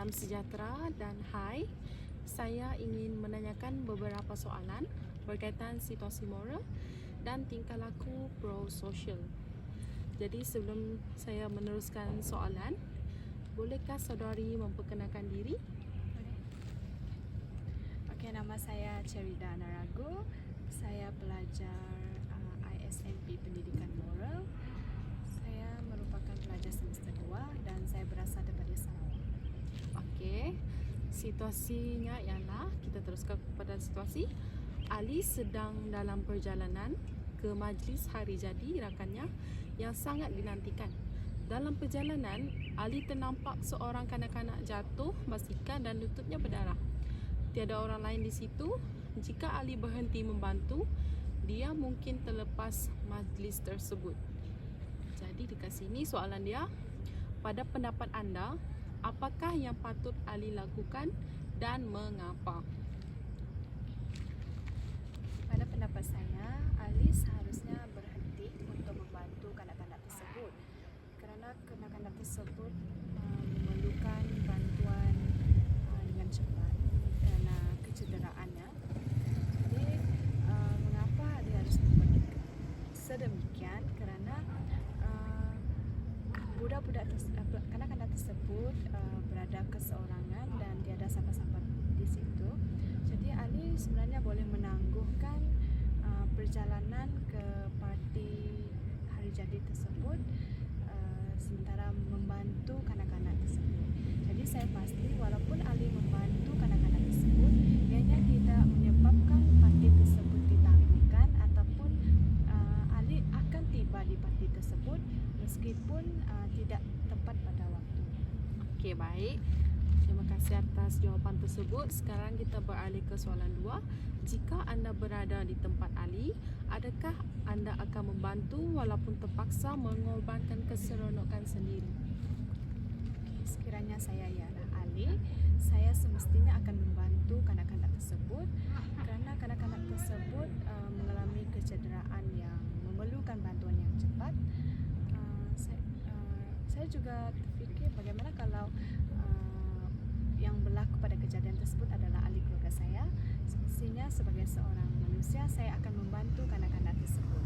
Salam sejahtera dan hai. Saya ingin menanyakan beberapa soalan berkaitan situasi moral dan tingkah laku pro-sosial. Jadi sebelum saya meneruskan soalan, bolehkah saudari memperkenalkan diri? Okey, nama saya Cerida Narago. Saya pelajar ISMP Pendidikan Moral. Saya merupakan pelajar semester 2 dan saya berasal daripada Sarawak. Okey. Situasinya ialah, kita teruskan kepada situasi. Ali sedang dalam perjalanan ke majlis hari jadi rakannya yang sangat dinantikan. Dalam perjalanan, Ali ternampak seorang kanak-kanak jatuh basikal dan lututnya berdarah. Tiada orang lain di situ. Jika Ali berhenti membantu, dia mungkin terlepas majlis tersebut. Jadi dekat sini soalan dia, pada pendapat anda, apakah yang patut Ali lakukan dan mengapa? Pada pendapat saya, Ali seharusnya berhenti untuk membantu kanak-kanak tersebut kerana kanak-kanak tersebut memerlukan bantuan dengan cepat kerana kecederaannya. Jadi, mengapa dia harus membuat sedemikian? Kerana kanak-kanak tersebut berada keseorangan dan tiada siapa-siapa di situ. Jadi Ali sebenarnya boleh menangguhkan perjalanan ke parti hari jadi tersebut sementara membantu kanak-kanak tersebut. Jadi saya pasti walaupun Ali membantu kanak-kanak tersebut, ianya tidak menyebabkan parti tersebut ditangguhkan ataupun Ali akan tiba di parti tersebut meskipun tidak tepat pada waktu. Okey, baik. Terima kasih atas jawapan tersebut. Sekarang kita beralih ke soalan 2. Jika anda berada di tempat Ali, adakah anda akan membantu walaupun terpaksa mengorbankan keseronokan sendiri? Sekiranya saya ialah Ali, saya semestinya akan membantu kanak-kanak tersebut kerana kanak-kanak tersebut mengalami kecederaan yang memerlukan bantuan yang cepat. Saya juga terfikir bagaimana kalau yang berlaku pada kejadian tersebut adalah ahli keluarga saya. Semestinya sebagai seorang manusia, saya akan membantu kanak-kanak tersebut.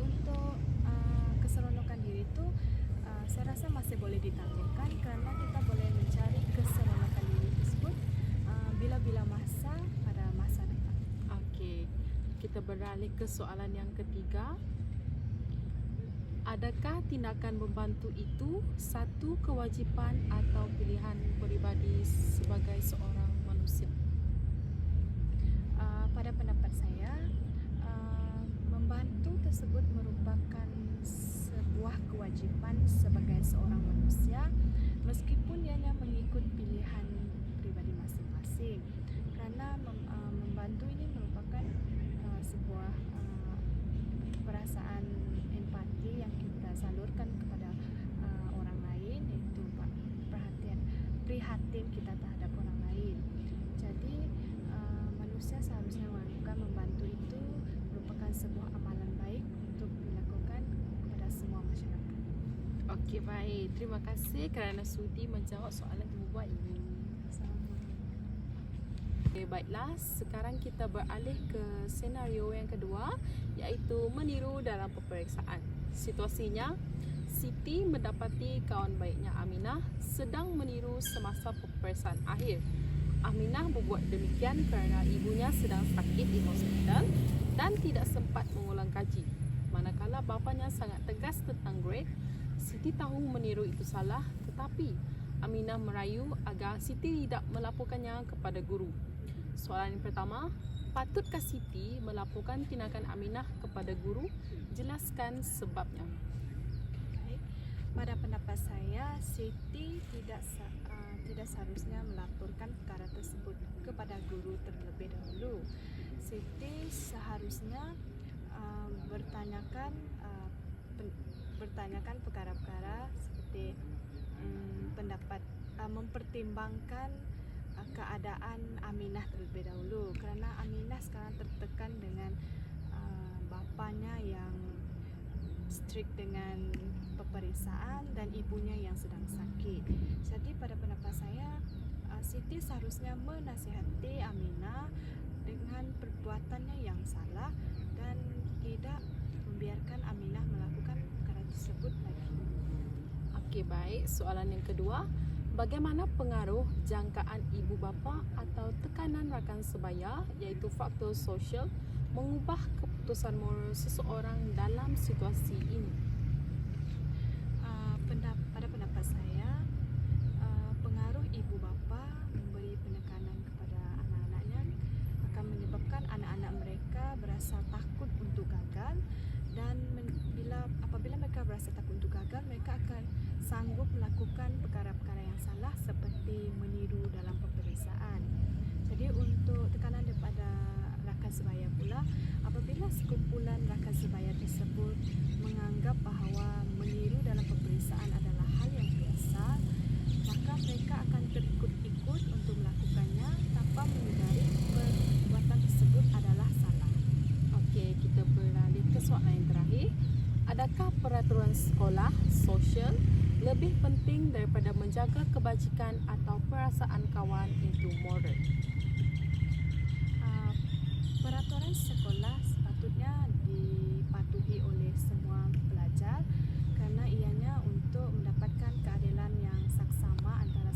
Untuk keseronokan diri itu, saya rasa masih boleh ditangguhkan kerana kita boleh mencari keseronokan diri tersebut bila-bila masa pada masa depan. Okey, kita beralih ke soalan yang ketiga. Adakah tindakan membantu itu satu kewajipan atau pilihan peribadi sebagai seorang manusia? Pada pendapat saya, membantu tersebut merupakan sebuah kewajipan sebagai seorang manusia meskipun ianya mengikut pilihan pribadi masing-masing. Kerana membantu ini merupakan sebuah perasaan empati yang kita salurkan kepada orang lain, iaitu prihatin kita terhadap orang lain. Jadi manusia seharusnya melakukan membantu itu merupakan sebuah amalan baik untuk dilakukan kepada semua masyarakat. Okey, baik. Terima kasih kerana sudi menjawab soalan terbuat ini. Okay, baiklah, sekarang kita beralih ke senario yang kedua, iaitu meniru dalam peperiksaan. Situasinya, Siti mendapati kawan baiknya Aminah sedang meniru semasa peperiksaan akhir. Aminah berbuat demikian kerana ibunya sedang sakit di hospital dan tidak sempat mengulang kaji. Manakala bapanya sangat tegas tentang grade, Siti tahu meniru itu salah, tetapi Aminah merayu agar Siti tidak melaporkannya kepada guru. Soalan yang pertama, patutkah Siti melaporkan tindakan Aminah kepada guru? Jelaskan sebabnya. Pada pendapat saya, Siti tidak seharusnya melaporkan perkara tersebut kepada guru terlebih dahulu. Siti seharusnya bertanyakan perkara-perkara seperti mempertimbangkan keadaan Aminah terlebih dahulu kerana Aminah sekarang tertekan dengan bapanya yang strict dengan peperiksaan dan ibunya yang sedang sakit. Jadi pada pendapat saya Jadi seharusnya menasihati Aminah dengan perbuatannya yang salah dan tidak membiarkan Aminah melakukan perkara tersebut lagi. Okey, baik. Soalan yang kedua, bagaimana pengaruh jangkaan ibu bapa atau tekanan rakan sebaya iaitu faktor sosial mengubah keputusan moral seseorang dalam situasi ini? Pada pendapat saya, pengaruh ibu bapa memberi penekanan kepada anak-anaknya akan menyebabkan anak-anak mereka berasa takut untuk gagal, dan apabila mereka berasa takut untuk gagal, mereka akan sanggup melakukan perkara-perkara yang salah seperti meniru dalam peperiksaan. Jadi untuk tekanan daripada rakan sebaya pula, apabila sekumpulan rakan sebaya tersebut menganggap bahawa meniru dalam peperiksaan adalah hal yang biasa, maka mereka akan terikut-ikut untuk melakukannya tanpa menyadari perbuatan tersebut adalah salah. Okey, kita beralih ke soalan yang terakhir. Adakah peraturan sekolah sosial lebih penting daripada menjaga kebajikan atau perasaan kawan itu moral? Peraturan sekolah sepatutnya dipatuhi oleh semua pelajar kerana ianya untuk mendapatkan keadilan yang saksama antara